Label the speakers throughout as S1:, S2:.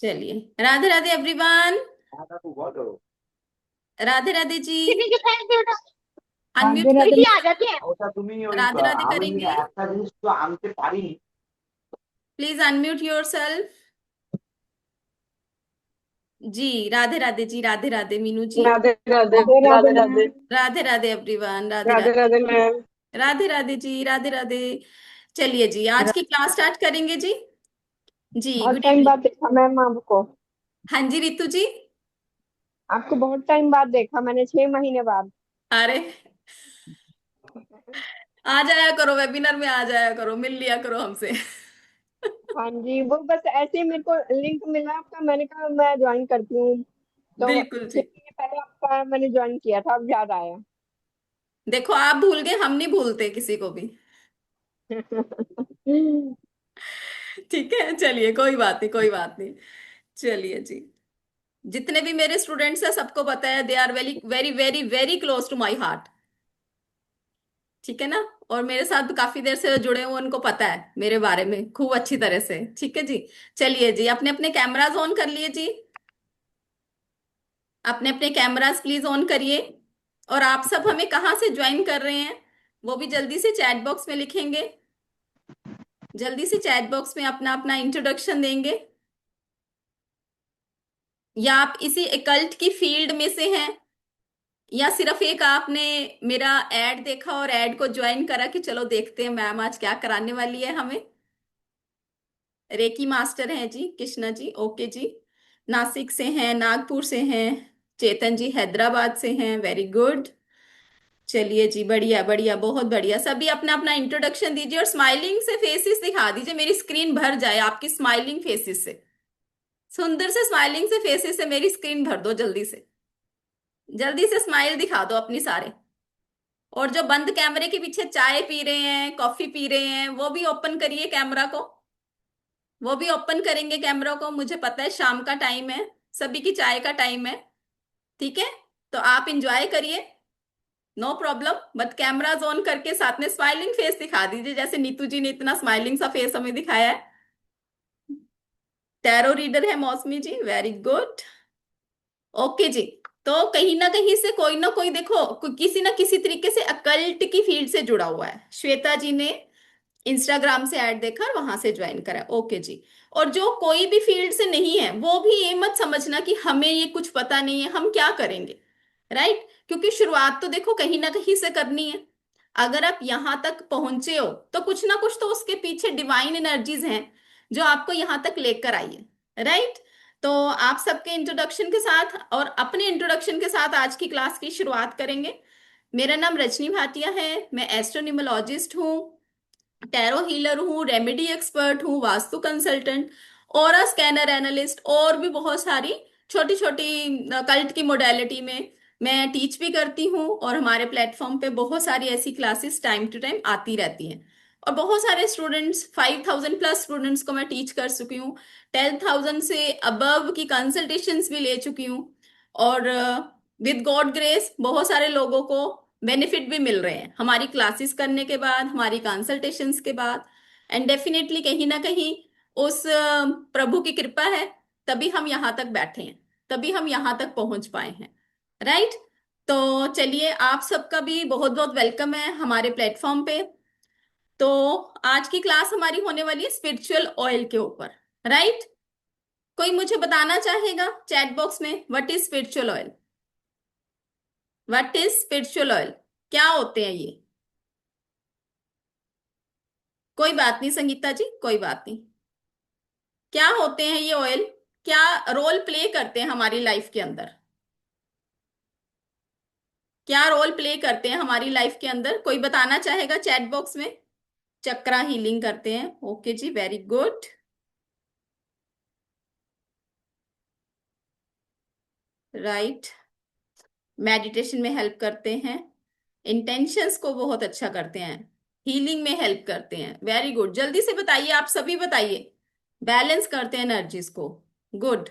S1: चलिए, राधे राधे एवरीवन।
S2: हाँ तू बोलो।
S1: राधे राधे जी।
S3: कितने के टाइम पे उठा
S1: अनम्यूट
S3: दीदी
S1: करिए।
S3: आ जाती है।
S2: ওটা তুমি ওই
S1: राधे राधे
S2: আমি
S1: करेंगे।
S2: একটা জিনিস তো আনতে পারি।
S1: Please unmute yourself. जी राधे राधे जी, Radhe Radhe Meenu ji.
S4: Radhe Radhe.
S5: Radhe Radhe
S4: Radhe
S5: ma'am.
S4: Radhe.
S1: Radhe Radhe everyone, Radhe
S4: Radhe
S1: Radhe.
S4: Radhe ma'am.
S1: Radhe Radhe जी, राधे राधे। चलिए जी, आज की क्लास स्टार्ट करेंगे जी। जी
S5: बहुत
S1: गुड
S5: टाइम
S1: इवनिंग।
S5: बाद देखा मैम आपको।
S1: हाँ जी रितु जी।
S5: आपको बहुत टाइम बाद देखा मैंने, 6 महीने बाद।
S1: अरे, आ जाया करो वेबिनार में, आ जाया करो, मिल लिया करो हमसे।
S5: हाँ जी, वो बस ऐसे ही मेरे को लिंक मिला आपका, मैंने कहा मैं ज्वाइन करती हूँ। तो
S1: बिल्कुल
S5: छह
S1: जी।
S5: महीने पहले आपका मैंने ज्वाइन किया था, अब याद आया।
S1: देखो, आप भूल गए, हम नहीं भूलते किसी को भी। ठीक है, चलिए, कोई बात नहीं, कोई बात नहीं। चलिए जी। जितने भी मेरे स्टूडेंट्स हैं सबको पता है, they are very very very very close to my heart. ठीक है ना। और मेरे साथ काफी देर से जुड़े हुए, उनको पता है मेरे बारे में खूब अच्छी तरह से। ठीक है जी। चलिए जी, अपने अपने कैमराज ऑन कर लिए जी। अपने अपने कैमराज प्लीज ऑन करिए। और आप सब हमें कहाँ से ज्वाइन कर रहे हैं, वो भी जल्दी से चैट बॉक्स में लिखेंगे। जल्दी से चैट बॉक्स में अपना अपना इंट्रोडक्शन देंगे। या आप इसी एकल्ट की फील्ड में से हैं, या सिर्फ एक आपने मेरा एड देखा और एड को ज्वाइन करा कि चलो देखते हैं मैम आज क्या कराने वाली है हमें। रेकी मास्टर हैं जी कृष्णा जी, ओके जी। नासिक से हैं, नागपुर से हैं। चेतन जी हैदराबाद से हैं, वेरी गुड। चलिए जी, बढ़िया बढ़िया, बहुत बढ़िया। सभी अपना अपना इंट्रोडक्शन दीजिए और स्माइलिंग से फेसेस दिखा दीजिए, मेरी स्क्रीन भर जाए आपकी स्माइलिंग फेसेस से। सुंदर से स्माइलिंग से फेसेस से मेरी स्क्रीन भर दो जल्दी से। जल्दी से स्माइल दिखा दो अपनी सारे। और जो बंद कैमरे के पीछे चाय पी रहे हैं, कॉफी पी रहे हैं, वो भी ओपन करिए कैमरा को। वो भी ओपन करेंगे कैमरा को, मुझे पता है शाम का टाइम है, सभी की चाय का टाइम है। ठीक है। तो आप इंजॉय करिए, no problem, but cameras on करके साथ में स्माइलिंग फेस दिखा दीजिए, जैसे नीतू जी ने इतना स्माइलिंग सा फेस हमें दिखाया है। टैरो रीडर है मौसमी जी, वेरी गुड। ओके जी। तो कहीं ना कहीं से कोई ना कोई देखो, किसी ना किसी तरीके से अकल्ट की फील्ड से जुड़ा हुआ है। श्वेता जी ने इंस्टाग्राम से ऐड देखा और वहां से ज्वाइन करा, ओके जी। और जो कोई भी फील्ड से नहीं है, वो भी ये मत समझना कि हमें ये कुछ पता नहीं है, हम क्या करेंगे। राइट, क्योंकि शुरुआत तो देखो कहीं ना कहीं से करनी है। अगर आप यहां तक पहुंचे हो तो कुछ ना कुछ तो उसके पीछे डिवाइन एनर्जीज हैं जो आपको यहां तक लेकर आई है। राइट। तो आप सबके इंट्रोडक्शन के साथ और अपने इंट्रोडक्शन के साथ आज की क्लास की शुरुआत करेंगे। मेरा नाम रजनी भाटिया है, मैं एस्ट्रोन्यूमोलॉजिस्ट हूँ, टैरो हीलर हूँ, रेमेडी एक्सपर्ट हूँ, vastu consultant, aura scanner analyst, और भी बहुत सारी छोटी छोटी कल्ट की मोडेलिटी में मैं टीच भी करती हूँ। और हमारे प्लेटफॉर्म पे बहुत सारी ऐसी क्लासेस टाइम टू टाइम आती रहती हैं। और बहुत सारे स्टूडेंट्स, 5000 प्लस स्टूडेंट्स को मैं टीच कर चुकी हूँ। 10,000 से अबव की कंसल्टेशंस भी ले चुकी हूँ। और विद गॉड ग्रेस बहुत सारे लोगों को बेनिफिट भी मिल रहे हैं हमारी क्लासेस करने के बाद, हमारी कंसल्टेशंस के बाद। एंड डेफिनेटली कहीं ना कहीं उस प्रभु की कृपा है, तभी हम यहाँ तक बैठे हैं, तभी हम यहाँ तक पहुंच पाए हैं। राइट। तो चलिए, आप सबका भी बहुत बहुत वेलकम है हमारे प्लेटफॉर्म पे। तो आज की क्लास हमारी होने वाली है स्पिरिचुअल ऑयल के ऊपर। राइट। कोई मुझे बताना चाहेगा चैट बॉक्स में, what is spiritual oil? What is spiritual oil? क्या होते हैं ये? कोई बात नहीं संगीता जी, कोई बात नहीं। क्या होते हैं ये ऑयल? क्या रोल प्ले करते हैं हमारी लाइफ के अंदर? क्या रोल प्ले करते हैं हमारी लाइफ के अंदर? कोई बताना चाहेगा चैट बॉक्स में? चक्रा हीलिंग करते हैं, ओके जी, वेरी गुड। राइट। मेडिटेशन में हेल्प करते हैं, इंटेंशंस को बहुत अच्छा करते हैं, हीलिंग में हेल्प करते हैं, वेरी गुड। जल्दी से बताइए, आप सभी बताइए। बैलेंस करते हैं एनर्जीज को, गुड।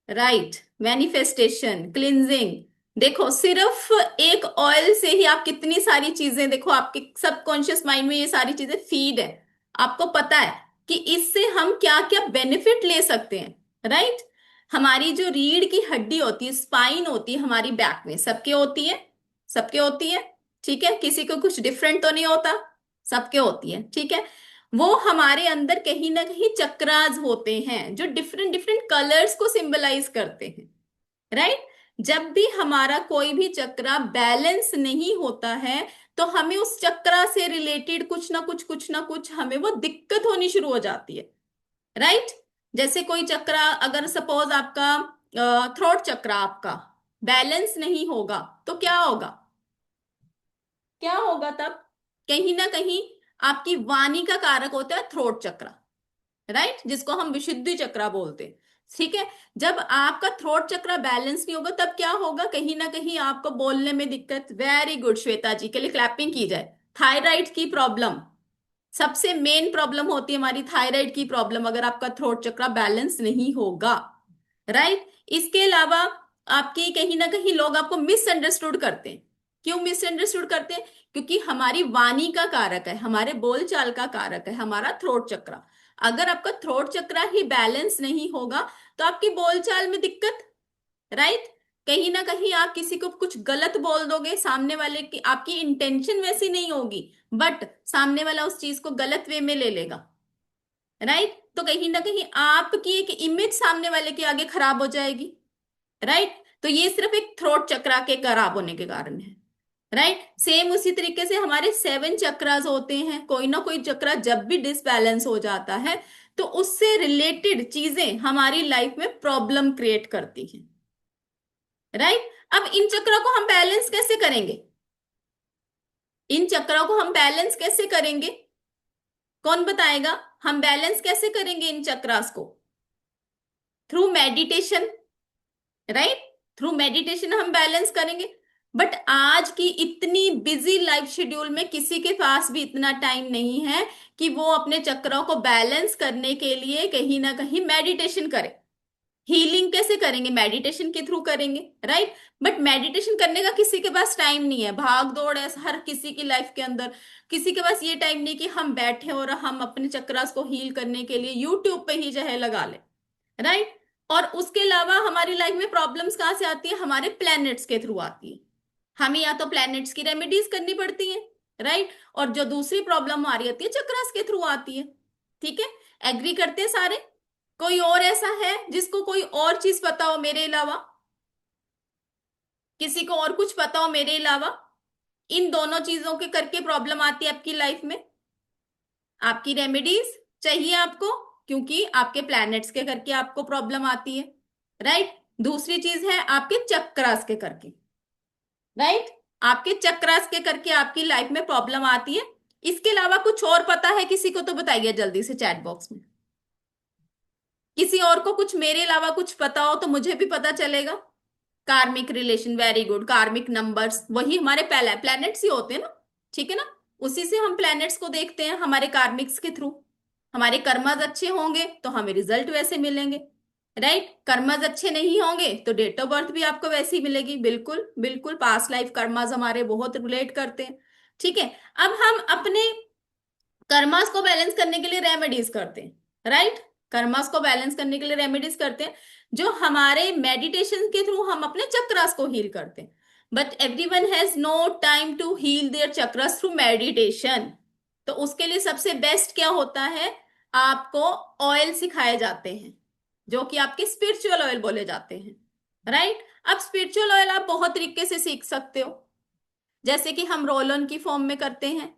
S1: राइट। Manifestation, cleansing. देखो, सिर्फ एक ऑयल से ही आप कितनी सारी चीजें, देखो आपके सबकॉन्शियस माइंड में ये सारी चीजें फीड है, आपको पता है। कि इससे हम क्या क्या बेनिफिट ले सकते हैं, राइट। हमारी जो रीढ़ की हड्डी होती है, स्पाइन होती है हमारी बैक में, सबके होती है, सबके होती है, ठीक है, किसी को कुछ डिफरेंट तो नहीं होता, सबके होती है, ठीक है। वो हमारे अंदर कहीं ना कहीं चक्रास होते हैं जो डिफरेंट डिफरेंट कलर्स को सिंबलाइज करते हैं, राइट। जब भी हमारा कोई भी चक्रा बैलेंस नहीं होता है तो हमें उस चक्रा से रिलेटेड कुछ ना कुछ हमें वो दिक्कत होनी शुरू हो जाती है, राइट। जैसे कोई चक्रा, अगर सपोज आपका थ्रोट चक्रा आपका बैलेंस नहीं होगा तो क्या होगा, क्या होगा तब, कहीं ना कहीं आपकी वाणी का कारक होता है थ्रोट चक्रा, राइट, जिसको हम विशुद्धि चक्रा बोलते हैं, ठीक है। जब आपका थ्रोट चक्रा बैलेंस नहीं होगा तब क्या होगा, कहीं ना कहीं आपको बोलने में दिक्कत। वेरी गुड, श्वेता जी के लिए क्लैपिंग की जाए। थायराइड की प्रॉब्लम, सबसे मेन प्रॉब्लम होती है हमारी थायराइड की प्रॉब्लम, अगर आपका थ्रोट चक्रा बैलेंस नहीं होगा, राइट। इसके अलावा आपकी कहीं ना कहीं लोग आपको मिसअंडरस्टूड करते हैं। क्यों मिसअंडरस्टूड करते हैं, क्योंकि हमारी वाणी का कारक है, हमारे बोलचाल का कारक है हमारा थ्रोट चक्रा। अगर आपका थ्रोट चक्रा ही बैलेंस नहीं होगा तो आपकी बोलचाल में दिक्कत, राइट। कहीं ना कहीं आप किसी को कुछ गलत बोल दोगे, सामने वाले की आपकी इंटेंशन वैसी नहीं होगी, बट सामने वाला उस चीज को गलत वे में ले लेगा, राइट। तो कहीं ना कहीं आपकी एक इमेज सामने वाले के आगे खराब हो जाएगी, राइट। तो ये सिर्फ एक थ्रोट चक्रा के खराब होने के कारण है, राइट। सेम उसी तरीके से हमारे 7 चक्रास होते हैं, कोई ना कोई चक्रा जब भी डिसबैलेंस हो जाता है तो उससे रिलेटेड चीजें हमारी लाइफ में प्रॉब्लम क्रिएट करती हैं, राइट। अब इन चक्रों को हम बैलेंस कैसे करेंगे, इन चक्रों को हम बैलेंस कैसे करेंगे, कौन बताएगा। हम बैलेंस कैसे करेंगे इन चक्रास को, through meditation, right, through meditation हम बैलेंस करेंगे। बट आज की इतनी बिजी लाइफ शेड्यूल में किसी के पास भी इतना टाइम नहीं है कि वो अपने चक्रों को बैलेंस करने के लिए कहीं ना कहीं मेडिटेशन करे। हीलिंग कैसे करेंगे, मेडिटेशन के थ्रू करेंगे, राइट। बट मेडिटेशन करने का किसी के पास टाइम नहीं है, भाग दौड़ है हर किसी की लाइफ के अंदर। किसी के पास ये टाइम नहीं कि हम बैठे और हम अपने चक्रास को हील करने के लिए यूट्यूब पे ही जो है लगा ले, राइट। और उसके अलावा हमारी लाइफ में प्रॉब्लम्स कहाँ से आती है, हमारे प्लैनेट्स के थ्रू आती है। हमें या तो प्लैनेट्स की रेमेडीज करनी पड़ती है, राइट। और जो दूसरी प्रॉब्लम आ रही होती है चक्रास के थ्रू आती है, ठीक है। एग्री करते हैं सारे। कोई और ऐसा है जिसको कोई और चीज पता हो मेरे अलावा, किसी को और कुछ पता हो मेरे अलावा, इन दोनों चीजों के करके प्रॉब्लम आती है आपकी लाइफ में, आपकी रेमेडीज चाहिए आपको, क्योंकि आपके प्लैनेट्स के करके आपको प्रॉब्लम आती है, राइट। दूसरी चीज है आपके चक्रास के करके, राइट, आपके चक्रास के करके आपकी लाइफ में प्रॉब्लम आती है। इसके अलावा कुछ और पता है किसी को तो बताइए जल्दी से चैट बॉक्स में। किसी और को कुछ मेरे अलावा कुछ पता हो तो मुझे भी पता चलेगा। कार्मिक रिलेशन, वेरी गुड, कार्मिक नंबर्स वही हमारे प्लैनेट्स ही होते हैं ना, ठीक है ना। उसी से हम प्लैनेट्स को देखते हैं हमारे कार्मिक्स के थ्रू। हमारे कर्मज अच्छे होंगे तो हमें रिजल्ट वैसे मिलेंगे, राइट। कर्मज अच्छे नहीं होंगे तो डेट ऑफ बर्थ भी आपको वैसी ही मिलेगी, बिल्कुल बिल्कुल, पास्ट लाइफ कर्मज हमारे बहुत रिलेट करते हैं, ठीक है। अब हम अपने कर्मास को बैलेंस करने के लिए रेमेडीज करते हैं, राइट। कर्मास को बैलेंस करने के लिए रेमेडीज करते हैं जो हमारे मेडिटेशन के थ्रू हम अपने चक्रास को हील करते हैं। But everyone has no time to heal their chakras through meditation. तो उसके लिए सबसे बेस्ट क्या होता है, आपको ऑयल सिखाए जाते हैं जो कि आपके स्पिरिचुअल ऑयल बोले जाते हैं, राइट। अब स्पिरिचुअल ऑयल आप बहुत तरीके से सीख सकते हो, जैसे कि हम रोल ऑन की फॉर्म में करते हैं,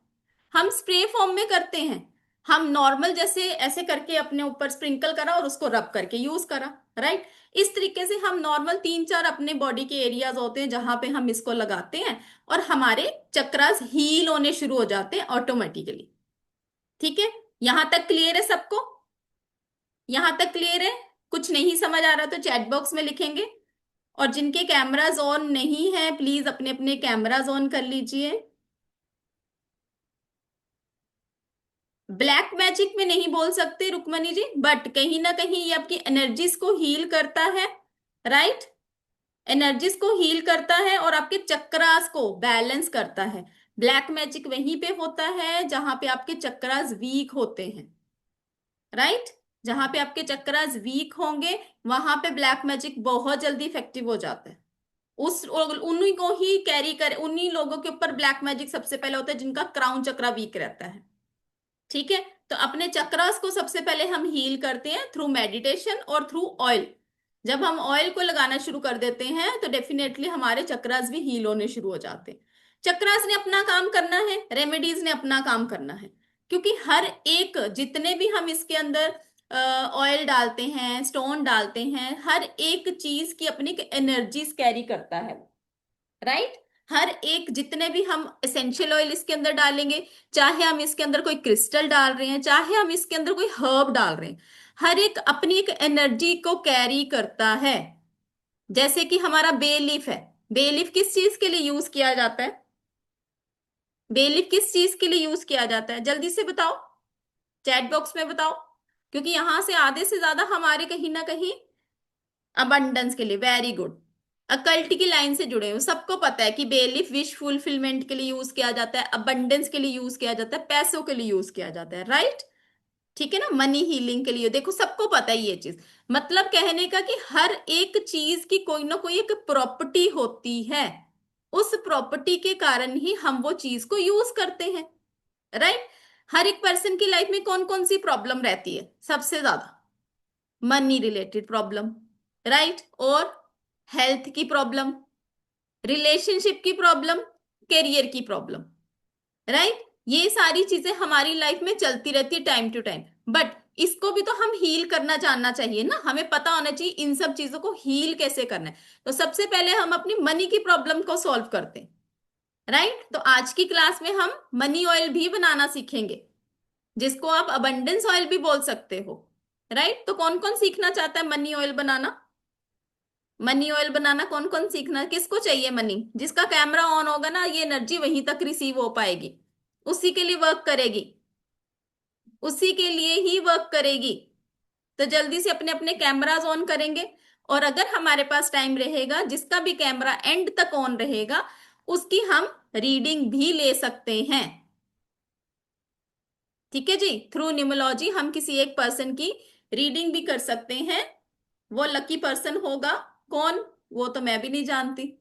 S1: हम स्प्रे फॉर्म में करते हैं, हम नॉर्मल जैसे ऐसे करके अपने ऊपर स्प्रिंकल करा और उसको रब करके यूज करा, राइट। इस तरीके से हम नॉर्मल 3-4 अपने बॉडी के एरियाज होते हैं जहां पे हम इसको लगाते हैं और हमारे चक्रास हील होने शुरू हो जाते हैं ऑटोमेटिकली, ठीक है। यहां तक क्लियर है सबको, यहां तक क्लियर है। कुछ नहीं समझ आ रहा तो चैट बॉक्स में लिखेंगे। और जिनके कैमराज ऑन नहीं है प्लीज अपने अपने कैमराज ऑन कर लीजिए। ब्लैक मैजिक में नहीं बोल सकते रुक्मणी जी, बट कहीं ना कहीं ये आपकी एनर्जीज को हील करता है, राइट। एनर्जीज को हील करता है और आपके चक्रास को बैलेंस करता है। ब्लैक मैजिक वहीं पे होता है जहां पे आपके चक्रास वीक होते हैं, राइट। जहां पे आपके चक्रास वीक होंगे वहां पे ब्लैक मैजिक बहुत जल्दी इफेक्टिव हो जाता है। उस उन्हीं को ही कैरी कर, उन्हीं लोगों के ऊपर ब्लैक मैजिक सबसे पहले होता है जिनका क्राउन चक्रा वीक रहता है। ठीक है। तो अपने चक्रास को सबसे पहले हम हील करते हैं थ्रू मेडिटेशन और थ्रू ऑयल। जब हम ऑयल को लगाना शुरू कर देते हैं तो डेफिनेटली हमारे चक्रास भी हील होने शुरू हो जाते हैं। चक्रास ने अपना काम करना है, रेमेडीज ने अपना काम करना है। क्योंकि हर एक, जितने भी हम इसके अंदर ऑयल डालते हैं, स्टोन डालते हैं, हर एक चीज की अपनी एनर्जीज कैरी करता है। राइट। हर एक, जितने भी हम एसेंशियल ऑयल इसके अंदर डालेंगे, चाहे हम इसके अंदर कोई क्रिस्टल डाल रहे हैं, चाहे हम इसके अंदर कोई हर्ब डाल रहे हैं, हर एक अपनी एक एनर्जी को कैरी करता है। जैसे कि हमारा बे लीफ है, बे लीफ किस चीज के लिए यूज किया जाता है? बे लीफ किस चीज के लिए यूज किया जाता है, जल्दी से बताओ, चैट बॉक्स में बताओ। क्योंकि यहां से आधे से ज्यादा हमारे कहीं ना कहीं अबंडेंस के लिए, वेरी गुड, अकल्ट की लाइन से जुड़े हो। सबको पता है कि बेलिफ विश फुलफिलमेंट के लिए यूज किया जाता है, अबंडेंस के लिए यूज किया जाता है, पैसों के लिए यूज किया जाता है। राइट। ठीक है ना, मनी हीलिंग के लिए, देखो सबको पता है ये चीज। मतलब कहने का कि हर एक चीज की कोई ना कोई एक प्रॉपर्टी होती है, उस प्रॉपर्टी के कारण ही हम वो चीज को यूज करते हैं। राइट। हर एक पर्सन की लाइफ में कौन कौन सी प्रॉब्लम रहती है सबसे ज्यादा? मनी रिलेटेड प्रॉब्लम, राइट, और हेल्थ की प्रॉब्लम, रिलेशनशिप की प्रॉब्लम, करियर की प्रॉब्लम। राइट। ये सारी चीजें हमारी लाइफ में चलती रहती है टाइम टू टाइम। बट इसको भी तो हम हील करना जानना चाहिए ना, हमें पता होना चाहिए इन सब चीजों को हील कैसे करना है। तो सबसे पहले हम अपनी मनी की प्रॉब्लम को सॉल्व करते हैं। राइट। तो आज की क्लास में हम मनी ऑयल भी बनाना सीखेंगे, जिसको आप अबंडेंस ऑयल भी बोल सकते हो। राइट। तो कौन कौन सीखना चाहता है मनी ऑयल बनाना? मनी ऑयल बनाना कौन कौन सीखना, किसको चाहिए मनी? जिसका कैमरा ऑन होगा ना, ये एनर्जी वहीं तक रिसीव हो पाएगी, उसी के लिए वर्क करेगी, उसी के लिए ही वर्क करेगी। तो जल्दी से अपने अपने कैमराज ऑन करेंगे। और अगर हमारे पास टाइम रहेगा, जिसका भी कैमरा एंड तक ऑन रहेगा उसकी हम रीडिंग भी ले सकते हैं। ठीक है जी, थ्रू न्यूमरोलॉजी हम किसी एक पर्सन की रीडिंग भी कर सकते हैं। वो लकी पर्सन होगा कौन, वो तो मैं भी नहीं जानती।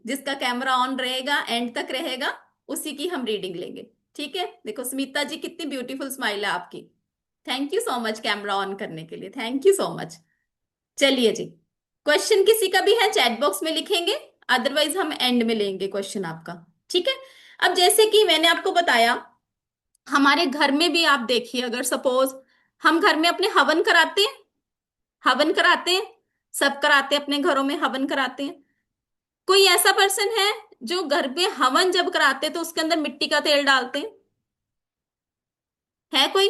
S1: जिसका कैमरा ऑन रहेगा, एंड तक रहेगा, उसी की हम रीडिंग लेंगे। ठीक है। देखो स्मिता जी, कितनी ब्यूटीफुल स्माइल है आपकी। Thank you so much camera on करने के लिए, थैंक यू सो मच। चलिए जी, क्वेश्चन किसी का भी है चैट बॉक्स में लिखेंगे, अदरवाइज हम एंड में लेंगे क्वेश्चन आपका। ठीक है। अब जैसे कि मैंने आपको बताया, हमारे घर में भी आप देखिए, अगर सपोज हम घर में अपने हवन कराते हैं, हवन कराते हैं, सब कराते हैं, अपने घरों में हवन कराते हैं। कोई ऐसा पर्सन है जो घर पे हवन जब कराते हैं तो उसके अंदर मिट्टी का तेल डालते हैं? है कोई?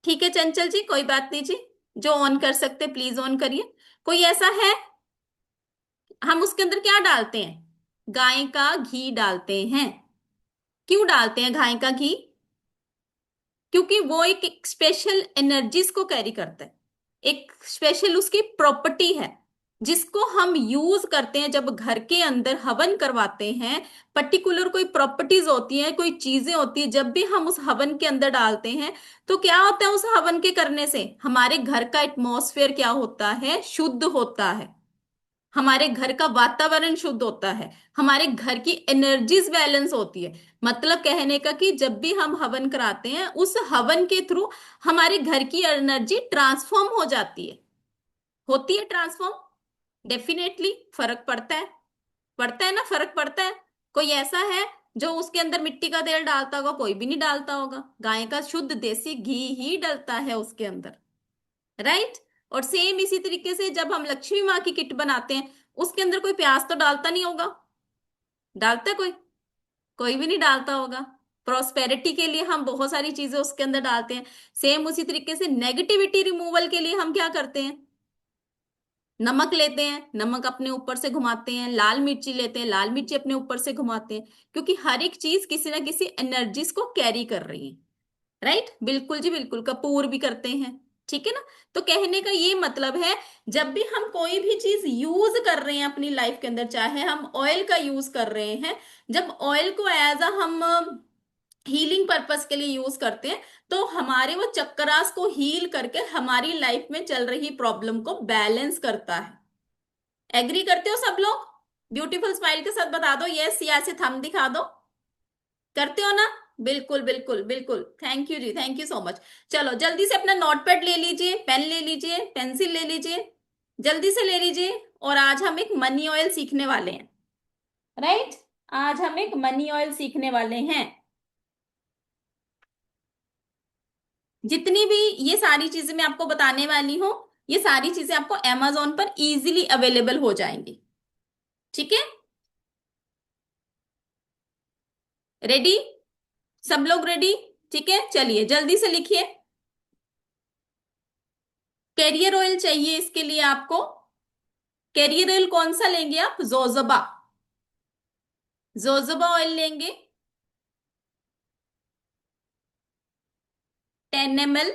S1: ठीक है चंचल जी, कोई बात नहीं जी, जो ऑन कर सकते प्लीज ऑन करिए। कोई ऐसा है? हम उसके अंदर क्या डालते हैं? गाय का घी डालते हैं। क्यों डालते हैं गाय का घी? क्योंकि वो एक स्पेशल एनर्जीज को कैरी करता है, एक स्पेशल उसकी प्रॉपर्टी है, जिसको हम यूज करते हैं जब घर के अंदर हवन करवाते हैं। पर्टिकुलर कोई प्रॉपर्टीज होती हैं, कोई चीजें होती है, जब भी हम उस हवन के अंदर डालते हैं तो क्या होता है, उस हवन के करने से हमारे घर का एटमॉस्फेयर क्या होता है, शुद्ध होता है। हमारे घर का वातावरण शुद्ध होता है, हमारे घर की एनर्जीज बैलेंस होती है। मतलब कहने का कि जब भी हम हवन कराते हैं, उस हवन के थ्रू हमारे घर की एनर्जी ट्रांसफॉर्म हो जाती है, होती है ट्रांसफॉर्म। डेफिनेटली फर्क पड़ता है, पड़ता है ना, फर्क पड़ता है। कोई ऐसा है जो उसके अंदर मिट्टी का तेल डालता होगा? कोई भी नहीं डालता होगा, गाय का शुद्ध देसी घी ही डलता है उसके अंदर। राइट। और सेम इसी तरीके से जब हम लक्ष्मी माँ की किट बनाते हैं, उसके अंदर कोई प्याज तो डालता नहीं होगा? डालता है कोई? कोई भी नहीं डालता होगा। प्रोस्पेरिटी के लिए हम बहुत सारी चीजें उसके अंदर डालते हैं। सेम उसी तरीके से नेगेटिविटी रिमूवल के लिए हम क्या करते हैं? नमक लेते हैं, नमक अपने ऊपर से घुमाते हैं, लाल मिर्ची लेते हैं, लाल मिर्ची अपने ऊपर से घुमाते हैं। क्योंकि हर एक चीज किसी ना किसी एनर्जीज को कैरी कर रही है। राइट, बिल्कुल जी बिल्कुल, कपूर भी करते हैं। ठीक है ना। तो कहने का ये मतलब है, जब भी हम कोई भी चीज यूज कर रहे हैं अपनी लाइफ के अंदर, चाहे हम ऑयल का यूज कर रहे हैं, जब ऑयल को एज अ हम हीलिंग पर्पस के लिए यूज करते हैं। तो हमारे वो चक्रास को हील करके हमारी लाइफ में चल रही प्रॉब्लम को बैलेंस करता है। एग्री करते हो सब लोग? ब्यूटीफुल स्माइल के साथ बता दो यस, या से थंब दिखा दो। करते हो ना? बिल्कुल बिल्कुल बिल्कुल, thank you ji, thank you so much. चलो जल्दी से अपना नोटपैड ले लीजिए, पेन ले लीजिए, पेंसिल ले लीजिए, जल्दी से ले लीजिए। और आज हम एक मनी ऑयल सीखने वाले हैं, राइट? आज हम एक मनी ऑयल सीखने वाले हैं। जितनी भी ये सारी चीजें मैं आपको बताने वाली हूँ, ये सारी चीजें आपको Amazon पर इजीली अवेलेबल हो जाएंगी। ठीक है? रेडी? सब लोग रेडी? ठीक है, चलिए जल्दी से लिखिए। कैरियर ऑयल चाहिए इसके लिए आपको। कैरियर ऑयल कौन सा लेंगे आप? जोजोबा। जोजोबा ऑयल लेंगे 10 ml।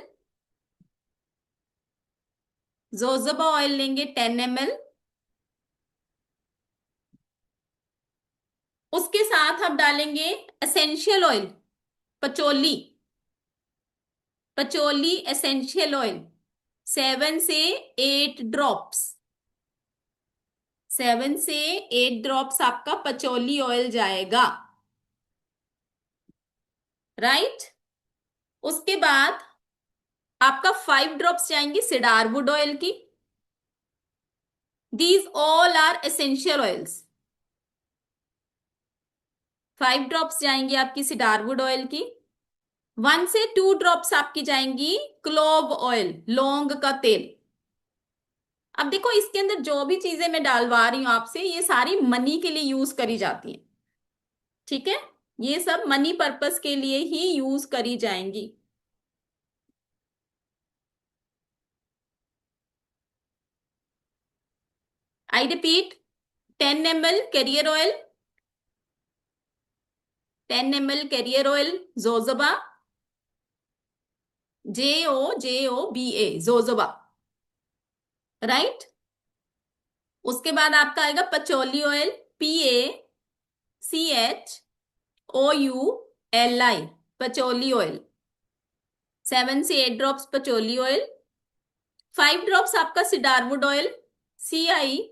S1: जोजोबा ऑयल लेंगे 10 ml। उसके साथ आप डालेंगे essential oil, patchouli. Patchouli essential oil 7 से 8 ड्रॉप्स। 7 से 8 ड्रॉप्स आपका पचोली ऑयल जाएगा, राइट? उसके बाद आपका 5 ड्रॉप्स जाएंगी सिडारवुड ऑयल की। These all are essential oils. 5 drops जाएंगी आपकी सिडारवुड ऑयल की। 1 से 2 ड्रॉप्स आपकी जाएंगी क्लोव ऑयल, लौंग का तेल। अब देखो इसके अंदर जो भी चीजें मैं डालवा रही हूं आपसे, ये सारी मनी के लिए यूज करी जाती हैं। ठीक है? ये सब मनी पर्पस के लिए ही यूज करी जाएंगी। I repeat, 10 ml carrier oil, 10 ml carrier oil jojoba, JOJOBA, jojoba, right? उसके बाद आपका आएगा patchouli oil, PACHOULI, patchouli oil. 7 से 8 ड्रॉप्स पचोली ऑयल। 5 ड्रॉप्स आपका cedarwood oil, CIDAR,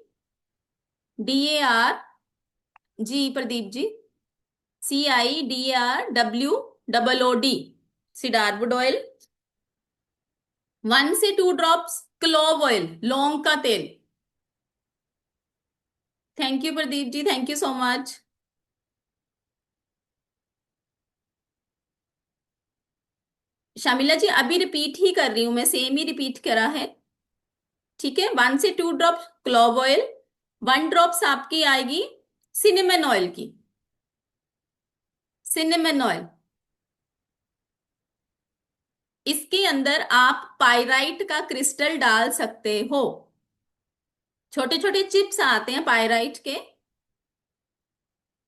S1: Pradeep ji, CIDARWOOD, cedarwood oil. 1 से 2 ड्रॉप्स क्लोव ऑयल, लौंग का तेल। Thank you Pradeep ji, thank you so much. Shamila ji अभी रिपीट ही कर रही हूं मैं, सेम ही रिपीट करा है। ठीक है? 1 से 2 ड्रॉप क्लोव ऑयल, 1 ड्रॉप्स आपकी आएगी सिनेमन ऑयल की, सिनेमन ऑयल। इसके अंदर आप पायराइट का क्रिस्टल डाल सकते हो। छोटे छोटे चिप्स आते हैं पायराइट के,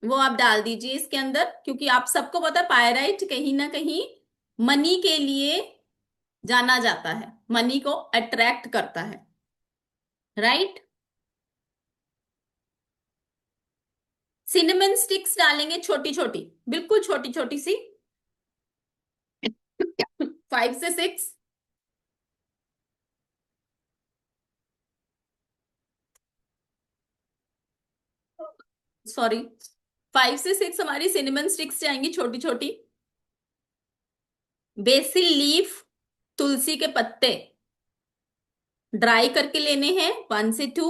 S1: वो आप डाल दीजिए इसके अंदर, क्योंकि आप सबको पता है पायराइट कहीं ना कहीं मनी के लिए जाना जाता है, मनी को अट्रैक्ट करता है, राइट? सिनेमन स्टिक्स डालेंगे छोटी छोटी, बिल्कुल छोटी छोटी सी, 5 से 6। सॉरी, 5 से 6 हमारी सिनेमन स्टिक्स जाएंगी छोटी छोटी। बेसिल लीफ, तुलसी के पत्ते ड्राई करके लेने हैं, 1 से 2।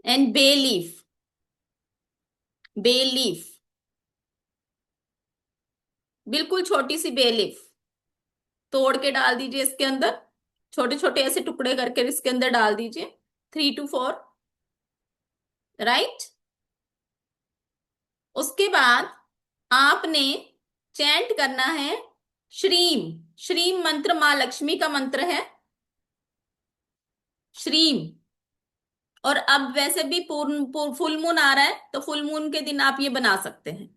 S1: And bay leaf, bay leaf, बिल्कुल छोटी सी बे लीफ तोड़ के डाल दीजिए इसके अंदर, छोटे छोटे ऐसे टुकड़े करके इसके अंदर डाल दीजिए, 3 to 4, राइट? उसके बाद आपने चैंट करना है श्रीम। श्रीम मंत्र मां लक्ष्मी का मंत्र है, श्रीम। और अब वैसे भी फुल मून आ रहा है, तो फुल मून के दिन आप ये बना सकते हैं।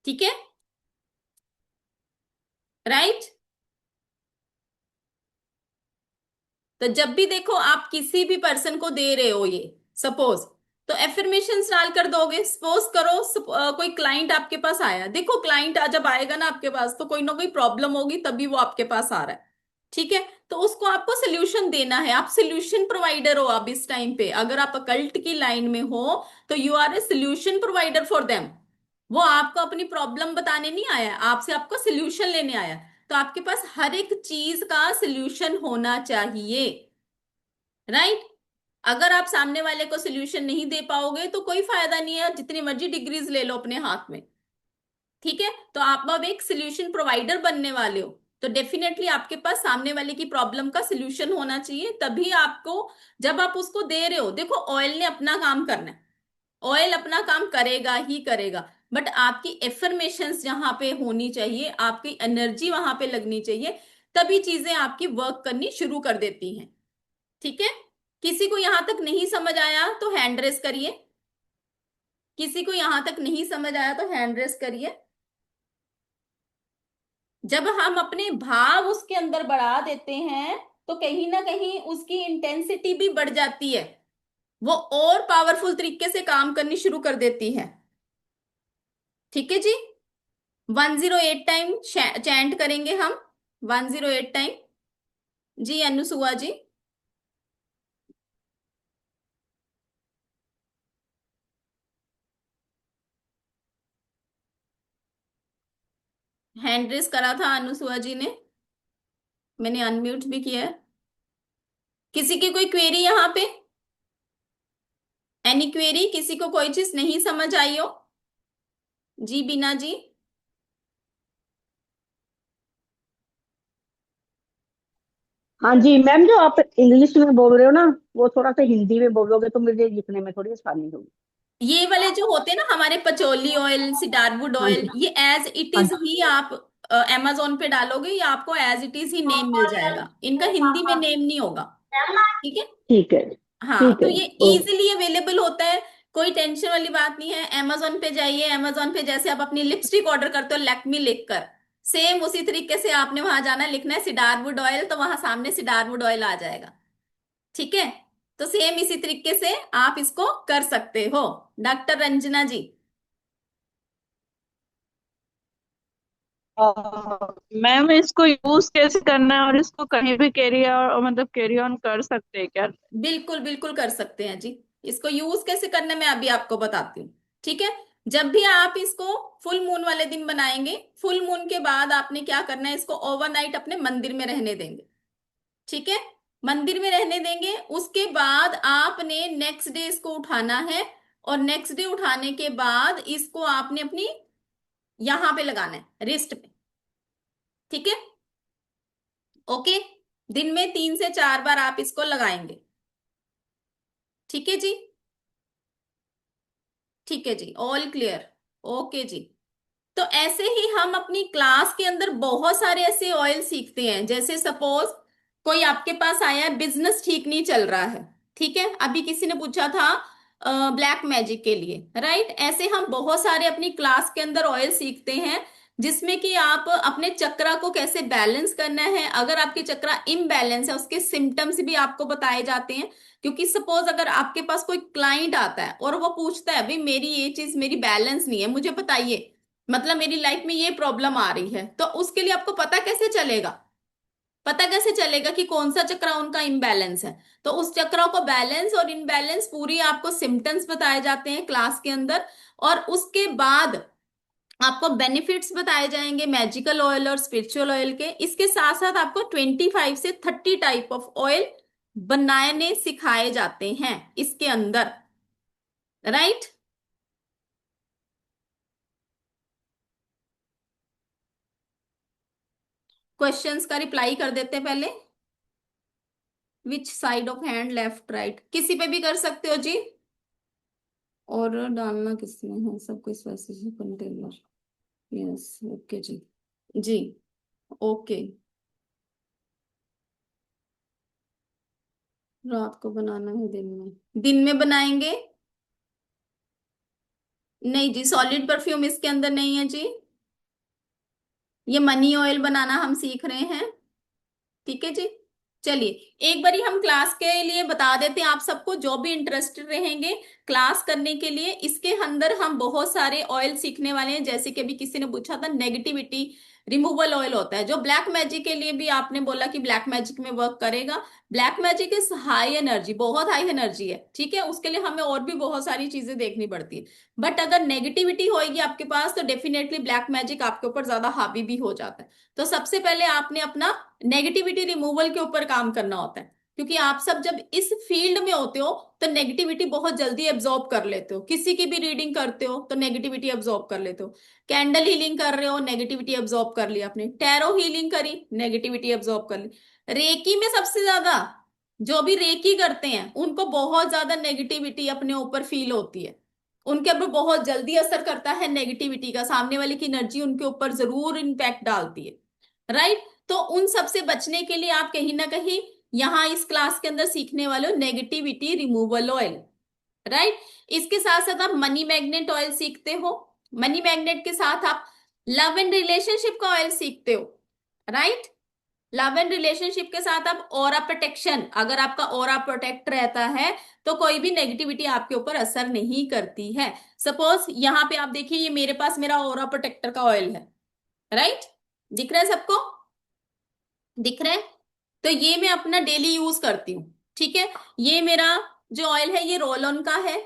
S1: ठीक है? राइट? तो जब भी देखो आप किसी भी पर्सन को दे रहे हो ये, सपोज, तो एफर्मेशंस डाल कर दोगे। सपोज करो कोई क्लाइंट आपके पास आया, देखो क्लाइंट जब आएगा ना आपके पास तो कोई ना कोई प्रॉब्लम होगी तभी वो आपके पास आ रहा है, ठीक है। तो उसको आपको सोल्यूशन देना है, आप सोल्यूशन प्रोवाइडर हो। अब इस टाइम पे अगर आप अकल्ट की लाइन में हो तो you are a solution provider for them. वो आपको अपनी प्रॉब्लम बताने नहीं आया, आपसे आपको सोल्यूशन लेने आया। तो आपके पास हर एक चीज का सोल्यूशन होना चाहिए, राइट। अगर आप सामने वाले को सोल्यूशन नहीं दे पाओगे तो कोई फायदा नहीं है, जितनी मर्जी डिग्रीज ले लो अपने हाथ में, ठीक है। तो आप अब एक सोल्यूशन प्रोवाइडर बनने वाले हो, तो डेफिनेटली आपके पास सामने वाले की प्रॉब्लम का सोल्यूशन होना चाहिए, तभी आपको, जब आप उसको दे रहे हो, देखो ऑयल ने अपना काम करना है, ऑयल अपना काम करेगा ही करेगा, बट आपकी एफर्मेशंस जहां पे होनी चाहिए, आपकी एनर्जी वहां पे लगनी चाहिए, तभी चीजें आपकी वर्क करनी शुरू कर देती हैं, ठीक है। किसी को यहां तक नहीं समझ आया तो हैंड रेस करिए, किसी को यहां तक नहीं समझ आया तो हैंड रेस करिए। जब हम अपने भाव उसके अंदर बढ़ा देते हैं तो कहीं ना कहीं उसकी इंटेंसिटी भी बढ़ जाती है, वो और पावरफुल तरीके से काम करनी शुरू कर देती है, ठीक है जी। 108 टाइम चैंट करेंगे हम, 108 टाइम। जी अनुसुआ जी। हैंड रेस करा था अनुसुआ जी ने, मैंने अनम्यूट भी किया है। किसी की कोई क्वेरी यहाँ पे? Any query? किसी को कोई चीज नहीं समझ आई हो? जी बीना जी।
S3: हाँ जी मैम, जो आप इंग्लिश में बोल रहे हो ना, वो थोड़ा सा हिंदी में बोलोगे तो मुझे लिखने में थोड़ी आसानी होगी।
S1: ये वाले जो होते हैं ना हमारे पचोली ऑयल, सिडारवुड
S3: हाँ जी।
S1: ऑयल, ये एज इट
S3: हाँ
S1: इज
S3: जी।
S1: ही आप अमेजोन पे डालोगे, ये आपको एज इट इज ही नेम मिल जाएगा, इनका हिंदी में नेम नहीं होगा, ठीक है।
S3: ठीक है।
S1: हाँ,
S3: ठीक
S1: तो
S3: है।
S1: ये
S3: ओके।
S1: इजीली अवेलेबल होता है, कोई टेंशन वाली बात नहीं है। अमेजोन पे जाइए, अमेजोन पे जैसे आप अपनी लिपस्टिक ऑर्डर करते हो लैक्मी लिखकर, सेम उसी तरीके से आपने वहां जाना, लिखना है सिडारवुड ऑयल, तो वहां सामने सिडारवुड ऑयल आ जाएगा, ठीक है। तो सेम इसी तरीके से आप इसको कर सकते हो। डॉक्टर रंजना जी।
S4: मैम इसको यूज कैसे करना है और इसको कहीं भी कैरी मतलब कैरी ऑन कर सकते हैं क्या?
S1: बिल्कुल बिल्कुल कर सकते हैं जी। इसको यूज कैसे करना है मैं अभी आपको बताती हूँ, ठीक है। जब भी आप इसको फुल मून वाले दिन बनाएंगे, फुल मून के बाद आपने क्या करना है, इसको ओवरनाइट अपने मंदिर में रहने देंगे, ठीक है। मंदिर में रहने देंगे, उसके बाद आपने नेक्स्ट डे इसको उठाना है, और नेक्स्ट डे उठाने के बाद इसको आपने अपनी यहां पे लगाना है, रिस्ट पे, ठीक है। ओके, दिन में 3 से 4 बार आप इसको लगाएंगे, ठीक है जी। ठीक है जी, ऑल क्लियर। ओके जी। तो ऐसे ही हम अपनी क्लास के अंदर बहुत सारे ऐसे ऑयल सीखते हैं, जैसे सपोज कोई आपके पास आया है, बिजनेस ठीक नहीं चल रहा है, ठीक है। अभी किसी ने पूछा था ब्लैक मैजिक के लिए, राइट। ऐसे हम बहुत सारे अपनी क्लास के अंदर ऑयल सीखते हैं, जिसमें कि आप अपने चक्रा को कैसे बैलेंस करना है, अगर आपके चक्रा इम्बैलेंस है उसके सिम्टम्स भी आपको बताए जाते हैं। क्योंकि सपोज अगर आपके पास कोई क्लाइंट आता है और वो पूछता है भाई मेरी ये चीज मेरी बैलेंस नहीं है, मुझे बताइए, मतलब मेरी लाइफ में ये प्रॉब्लम आ रही है, तो उसके लिए आपको पता कैसे चलेगा, पता कैसे चलेगा कि कौन सा चक्र उनका इम्बैलेंस है। तो उस चक्र को बैलेंस और इनबैलेंस पूरी आपको सिम्टम्स बताए जाते हैं क्लास के अंदर, और उसके बाद आपको बेनिफिट्स बताए जाएंगे मैजिकल ऑयल और स्पिरिचुअल ऑयल के। इसके साथ साथ आपको 25 से 30 टाइप ऑफ ऑयल बनाने सिखाए जाते हैं इसके अंदर, राइट। क्वेश्चंस का रिप्लाई कर देते हैं पहले। Which side of hand, left right, किसी पे भी कर सकते हो जी। और डालना किसमें है, सब कुछ वैसे कंटेनर। यस ओके जी। जी ओके। रात को बनाना है दिन में, दिन में बनाएंगे। नहीं जी, सॉलिड परफ्यूम इसके अंदर नहीं है जी, ये मनी ऑयल बनाना हम सीख रहे हैं, ठीक है जी। चलिए एक बारी हम क्लास के लिए बता देते हैं आप सबको, जो भी इंटरेस्टेड रहेंगे क्लास करने के लिए। इसके अंदर हम बहुत सारे ऑयल सीखने वाले हैं, जैसे कि अभी किसी ने पूछा था नेगेटिविटी रिमूवल ऑयल होता है, जो ब्लैक मैजिक के लिए भी आपने बोला कि ब्लैक मैजिक में वर्क करेगा। Black magic is high energy, बहुत हाई एनर्जी है, ठीक है, उसके लिए हमें और भी बहुत सारी चीजें देखनी पड़ती है। बट अगर नेगेटिविटी होगी आपके पास तो डेफिनेटली ब्लैक मैजिक आपके ऊपर ज्यादा हावी भी हो जाता है। तो सबसे पहले आपने अपना नेगेटिविटी रिमूवल के ऊपर काम करना होता है, क्योंकि आप सब जब इस फील्ड में होते हो तो नेगेटिविटी बहुत जल्दी एब्जॉर्ब कर लेते हो। किसी की भी रीडिंग करते हो तो नेगेटिविटी एब्जॉर्ब कर लेते हो। कैंडल हीलिंग कर रहे हो, नेगेटिविटी एब्जॉर्ब कर ली आपने। टैरो हीलिंग करी, नेगेटिविटी एब्जॉर्ब कर ली। रेकी में सबसे ज्यादा जो भी रेकी करते हैं उनको बहुत ज्यादा नेगेटिविटी अपने ऊपर फील होती है, उनके ऊपर बहुत जल्दी असर करता है नेगेटिविटी का, सामने वाले की एनर्जी उनके ऊपर जरूर इम्पैक्ट डालती है, राइट। तो उन सब से बचने के लिए आप कहीं ना कहीं यहाँ इस क्लास के अंदर सीखने वाले हो नेगेटिविटी रिमूवल ऑयल, राइट। इसके साथ साथ आप मनी मैग्नेट ऑयल सीखते हो। मनी मैग्नेट के साथ आप लव एंड रिलेशनशिप का ऑयल सीखते हो, राइट। लव एंड रिलेशनशिप के साथ आप ऑरा प्रोटेक्शन, अगर आपका ऑरा प्रोटेक्ट रहता है तो कोई भी नेगेटिविटी आपके ऊपर असर नहीं करती है। सपोज यहाँ पे आप देखिए, ये मेरे पास मेरा ऑरा प्रोटेक्टर का ऑयल है, राइट। दिख रहा है सबको, दिख रहा है। तो ये मैं अपना डेली यूज करती हूँ, ठीक है। ये मेरा जो ऑयल है ये रोल ऑन का है,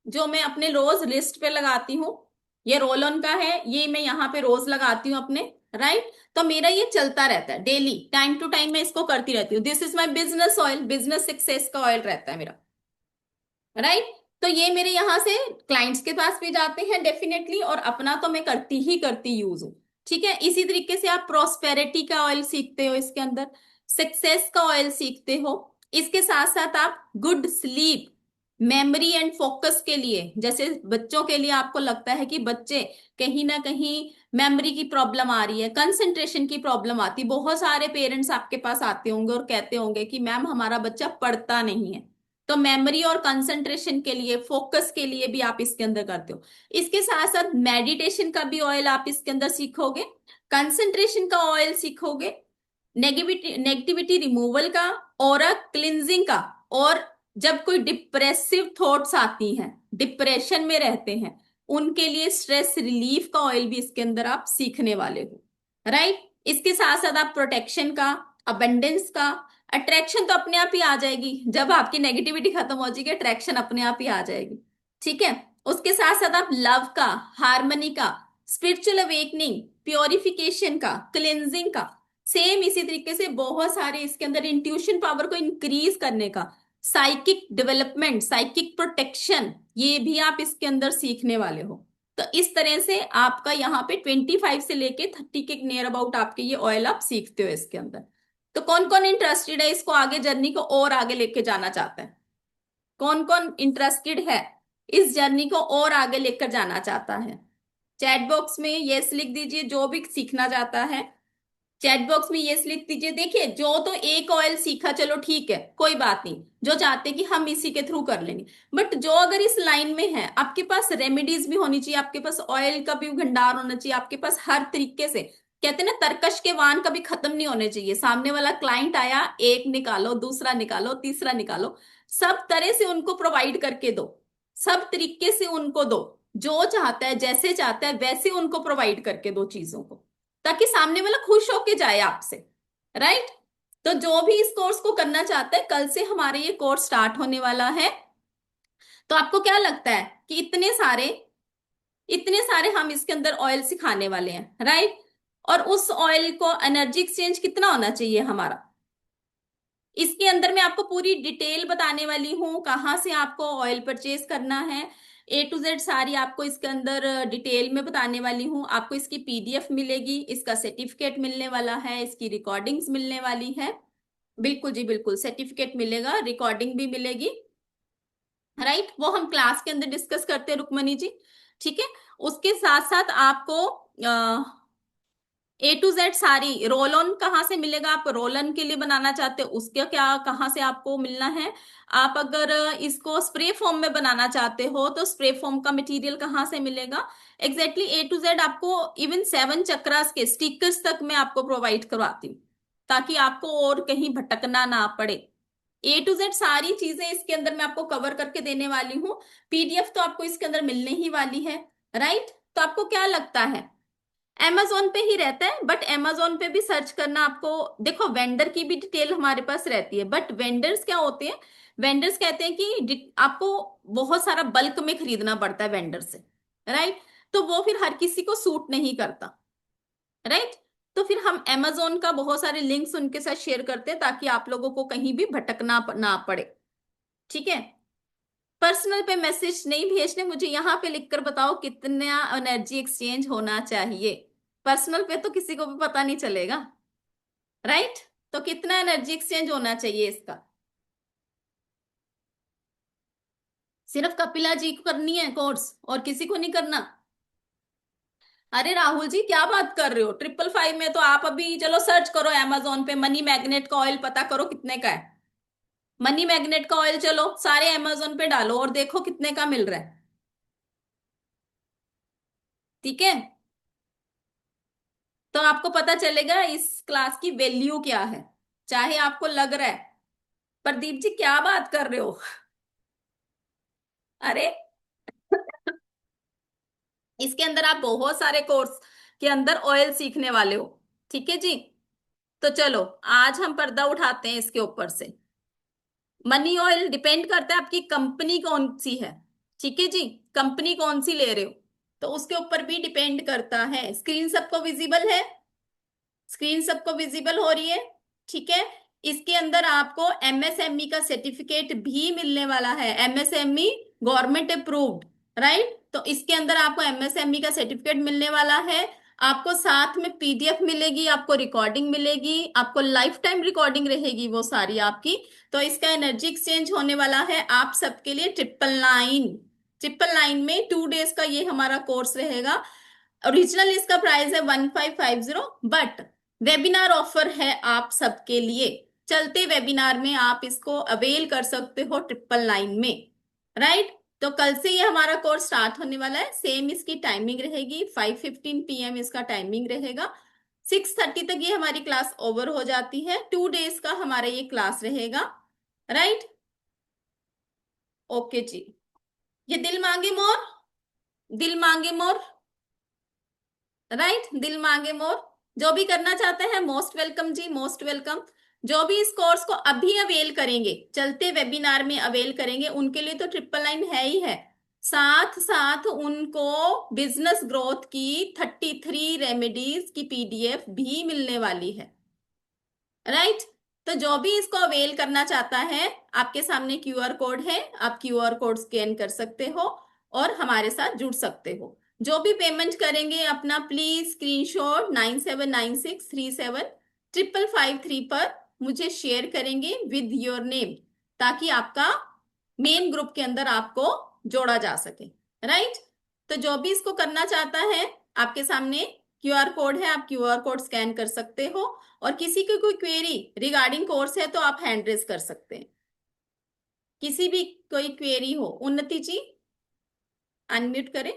S1: जो मैं अपने रोज रिस्ट पे लगाती हूँ। ये रोल ऑन का है, ये मैं यहाँ पे रोज लगाती हूँ अपने, राइट। तो मेरा ये चलता रहता है डेली, टाइम टू टाइम मैं इसको करती रहती हूँ। This is my business oil, business success का ऑयल रहता है मेरा, राइट। तो ये मेरे यहाँ से क्लाइंट्स के पास भी जाते हैं डेफिनेटली, और अपना तो मैं करती ही करती यूज हूँ, ठीक है। इसी तरीके से आप प्रोस्पेरिटी का ऑयल सीखते हो, इसके अंदर सक्सेस का ऑयल सीखते हो। इसके साथ साथ आप good sleep, memory and focus के लिए, जैसे बच्चों के लिए आपको लगता है कि बच्चे कहीं ना कहीं मेमोरी की प्रॉब्लम आ रही है, कंसंट्रेशन की प्रॉब्लम आती है। बहुत सारे पेरेंट्स आपके पास आते होंगे और कहते होंगे कि मैम हमारा बच्चा पढ़ता नहीं है। तो मेमोरी और कंसंट्रेशन के लिए, फोकस के लिए भी आप इसके अंदर करते हो। इसके साथ साथ मेडिटेशन का भी ऑयल आप इसके अंदर सीखोगे, कंसंट्रेशन का ऑयल सीखोगे, नेगेटिविटी रिमूवल का, और क्लिनजिंग का। और जब कोई डिप्रेसिव थॉट्स आती हैं, डिप्रेशन में रहते हैं, उनके लिए स्ट्रेस रिलीफ का ऑयल भी इसके अंदर आप सीखने वाले हो, राइट। इसके साथ साथ आप प्रोटेक्शन का, अबंडेंस का, अट्रैक्शन तो अपने आप ही आ जाएगी, जब आपकी नेगेटिविटी खत्म हो जाएगी अट्रैक्शन अपने आप ही आ जाएगी, ठीक है। उसके साथ साथ आप लव का, हार्मनी का, स्पिरिचुअल अवेकनिंग, प्योरिफिकेशन का, क्लिनजिंग का, सेम इसी तरीके से बहुत सारे इसके अंदर इंट्यूशन पावर को इंक्रीज करने का, साइकिक डेवलपमेंट, साइकिक प्रोटेक्शन, ये भी आप इसके अंदर सीखने वाले हो। तो इस तरह से आपका यहाँ पे 25 से लेके 30 के नियर अबाउट आपके ये ऑयल आप सीखते हो इसके अंदर। तो कौन कौन इंटरेस्टेड है इसको आगे, जर्नी को और आगे लेके जाना चाहता है? कौन कौन इंटरेस्टेड है इस जर्नी को और आगे लेकर जाना चाहता है? चैट बॉक्स में यस लिख दीजिए, जो भी सीखना चाहता है चैट बॉक्स में यस लिख दीजिए। देखिए जो तो एक ऑयल सीखा चलो ठीक है, कोई बात नहीं, जो चाहते कि हम इसी के थ्रू कर लेंगे। बट जो अगर इस लाइन में है, आपके पास रेमेडीज भी होनी चाहिए, आपके पास ऑयल का भी भंडार होना चाहिए, आपके पास हर तरीके से, कहते हैं ना तरकश के वाहन कभी खत्म नहीं होने चाहिए। सामने वाला क्लाइंट आया, एक निकालो, दूसरा निकालो, तीसरा निकालो, सब तरह से उनको प्रोवाइड करके दो, सब तरीके से उनको दो, जो चाहता है जैसे चाहता है वैसे उनको प्रोवाइड करके दो चीजों को, ताकि सामने वाला खुश होके जाए आपसे, राइट। तो जो भी इस कोर्स को करना चाहता है, कल से हमारे ये कोर्स स्टार्ट होने वाला है। तो आपको क्या लगता है कि इतने सारे हम इसके अंदर ऑयल सिखाने वाले हैं, राइट। और उस ऑयल को एनर्जी एक्सचेंज कितना होना चाहिए हमारा, इसके अंदर मैं आपको पूरी डिटेल बताने वाली हूँ, कहाँ से आपको ऑयल परचेज करना है, ए टू जेड सारी आपको इसके अंदर डिटेल में बताने वाली हूँ। आपको इसकी पीडीएफ मिलेगी, इसका सर्टिफिकेट मिलने वाला है, इसकी रिकॉर्डिंग्स मिलने वाली है। बिल्कुल जी बिल्कुल, सर्टिफिकेट मिलेगा, रिकॉर्डिंग भी मिलेगी, राइट। वो हम क्लास के अंदर डिस्कस करते हैं रुक्मणी जी, ठीक है। उसके साथ साथ आपको ए टू जेड सारी, रोल ऑन कहाँ से मिलेगा, आप रोल ऑन के लिए बनाना चाहते हो उसके क्या, कहाँ से आपको मिलना है। आप अगर इसको स्प्रे फॉर्म में बनाना चाहते हो तो स्प्रे फॉर्म का मटेरियल कहाँ से मिलेगा, एग्जैक्टली ए टू जेड आपको इवन 7 चक्रास के स्टिकर्स तक मैं आपको प्रोवाइड करवाती हूँ, ताकि आपको और कहीं भटकना ना पड़े। A to Z सारी चीजें इसके अंदर मैं आपको कवर करके देने वाली हूँ। PDF तो आपको इसके अंदर मिलने ही वाली है, राइट? तो आपको क्या लगता है, Amazon पे ही रहता है? बट Amazon पे भी सर्च करना आपको, देखो वेंडर की भी डिटेल हमारे पास रहती है, बट वेंडर्स क्या होते हैं, वेंडर्स कहते हैं कि आपको बहुत सारा बल्क में खरीदना पड़ता है वेंडर से, राइट? तो वो फिर हर किसी को सूट नहीं करता, राइट? तो फिर हम Amazon का बहुत सारे लिंक्स उनके साथ शेयर करते हैं ताकि आप लोगों को कहीं भी भटकना ना पड़े, ठीक है? पर्सनल पे मैसेज नहीं भेजने, मुझे यहाँ पे लिखकर बताओ कितना एनर्जी एक्सचेंज होना चाहिए। पर्सनल पे तो किसी को भी पता नहीं चलेगा, राइट? तो कितना एनर्जी एक्सचेंज होना चाहिए इसका? सिर्फ कपिला जी को करनी है कोर्स और किसी को नहीं करना? अरे राहुल जी क्या बात कर रहे हो, 555 में तो आप अभी चलो सर्च करो Amazon पे, मनी मैग्नेट का ऑयल पता करो कितने का है। मनी मैग्नेट का ऑयल चलो सारे Amazon पे डालो और देखो कितने का मिल रहा है, ठीक है? तो आपको पता चलेगा इस क्लास की वैल्यू क्या है। चाहे आपको लग रहा है प्रदीप जी क्या बात कर रहे हो, अरे इसके अंदर आप बहुत सारे कोर्स के अंदर ऑयल सीखने वाले हो, ठीक है जी? तो चलो आज हम पर्दा उठाते हैं इसके ऊपर से। मनी ऑयल डिपेंड करता है आपकी कंपनी कौन सी है, ठीक है जी? कंपनी कौन सी ले रहे हो तो उसके ऊपर भी डिपेंड करता है। स्क्रीन सबको विजिबल है? स्क्रीन सबको विजिबल हो रही है, ठीक है? इसके अंदर आपको MSME का सर्टिफिकेट भी मिलने वाला है, MSME गवर्नमेंट अप्रूव्ड, राइट? तो इसके अंदर आपको MSME का सर्टिफिकेट मिलने वाला है। आपको साथ में PDF मिलेगी, आपको रिकॉर्डिंग मिलेगी, आपको लाइफ टाइम रिकॉर्डिंग रहेगी वो सारी आपकी। तो इसका एनर्जी एक्सचेंज होने वाला है आप सबके लिए 999। 999 में 2 डेज का ये हमारा कोर्स रहेगा। ओरिजिनल इसका प्राइस है 1550, बट वेबिनार ऑफर है आप सबके लिए। चलते वेबिनार में आप इसको अवेल कर सकते हो 999 में, राइट? तो कल से ये हमारा कोर्स स्टार्ट होने वाला है। सेम इसकी टाइमिंग रहेगी, 5:15 PM इसका टाइमिंग रहेगा। 6:30 तक ये हमारी क्लास ओवर हो जाती है। 2 डेज का हमारा ये क्लास रहेगा, राइट? ओके जी। ये दिल मांगे मोर, दिल मांगे मोर, राइट? दिल मांगे मोर, जो भी करना चाहते हैं मोस्ट वेलकम जी, मोस्ट वेलकम। जो भी इस कोर्स को अभी अवेल करेंगे, चलते वेबिनार में अवेल करेंगे, उनके लिए तो 999 है ही है, साथ साथ उनको बिजनेस ग्रोथ की 33 रेमेडीज की PDF भी मिलने वाली है, राइट? तो जो भी इसको अवेल करना चाहता है, आपके सामने QR कोड है, आप QR कोड स्कैन कर सकते हो और हमारे साथ जुड़ सकते हो। जो भी पेमेंट करेंगे अपना प्लीज स्क्रीनशॉट 9796375553 पर मुझे शेयर करेंगे विद योर नेम, ताकि आपका मेन ग्रुप के अंदर आपको जोड़ा जा सके, राइट? तो जो भी इसको करना चाहता है, आपके सामने QR कोड है, आप QR कोड स्कैन कर सकते हो। और किसी की कोई क्वेरी रिगार्डिंग कोर्स है तो आप हैंड रेज कर सकते हैं, किसी भी कोई क्वेरी हो। उन्नति जी अनम्यूट करें।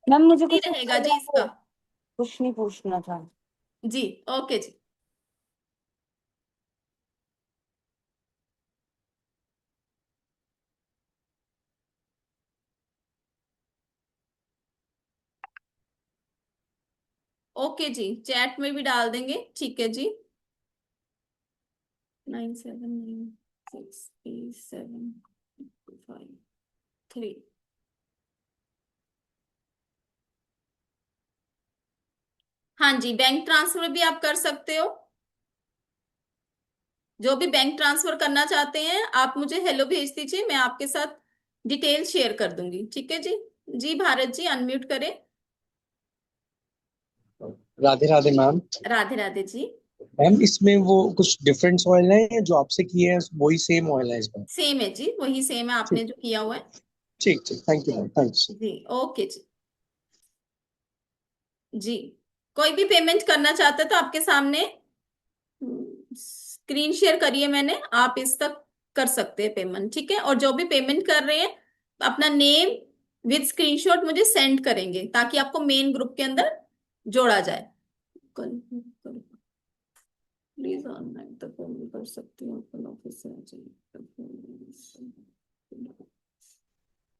S6: मैम मुझे
S1: नहीं
S6: कुछ
S1: रहेगा जी इसका,
S6: कुछ नहीं पूछना था।
S1: जी ओके जी। ओके जी, चैट में भी डाल देंगे, ठीक है जी। 97968753। हाँ जी, बैंक ट्रांसफर भी आप कर सकते हो। जो भी बैंक ट्रांसफर करना चाहते हैं आप मुझे हेलो भेज दीजिए, मैं आपके साथ डिटेल शेयर कर दूंगी, ठीक है जी? जी भारत जी अनम्यूट करें।
S7: राधे राधे मैम।
S1: राधे राधे जी।
S7: मैम इसमें वो कुछ डिफरेंस ऑयल है जो आपसे किए हैं वही सेम ऑयल है इसमें?
S1: सेम है जी, वही सेम है आपने
S7: ठीक
S1: जो किया हुआ है।
S7: ठीक ठीक, थैंक यू मैम, थैंक्स।
S1: जी ओके जी। जी कोई भी पेमेंट करना चाहते तो आपके सामने स्क्रीन शेयर करिए मैंने, आप इस तक कर सकते हैं पेमेंट, ठीक है? और जो भी पेमेंट कर रहे हैं अपना नेम विद स्क्रीनशॉट मुझे सेंड करेंगे ताकि आपको मेन ग्रुप के अंदर जोड़ा जाए। कल प्लीज ऑनलाइन तक फोन भी कर सकती हूँ, कल ऑफिस से आ जाइए।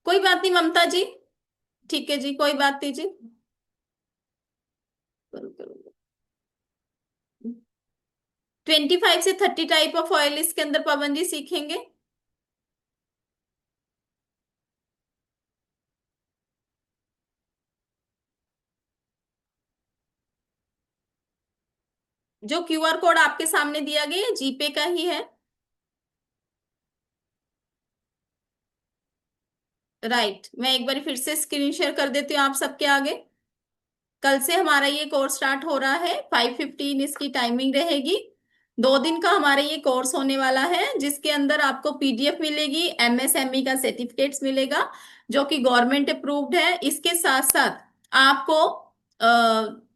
S1: कोई बात नहीं ममता जी, ठीक है जी, कोई बात नहीं जी, करो करो। 25 से 30 टाइप ऑफ ऑयल इसके अंदर पवन जी सीखेंगे। जो क्यूआर कोड आपके सामने दिया गया है जीपे का ही है, राइट। मैं एक बार फिर से स्क्रीन शेयर कर देती हूँ आप सबके आगे। कल से हमारा ये कोर्स स्टार्ट हो रहा है, 5:15 इसकी टाइमिंग रहेगी। 2 दिन का हमारा ये कोर्स होने वाला है, जिसके अंदर आपको पीडीएफ मिलेगी, एमएसएमई का सर्टिफिकेट्स मिलेगा जो कि गवर्नमेंट अप्रूव्ड है। इसके साथ साथ आपको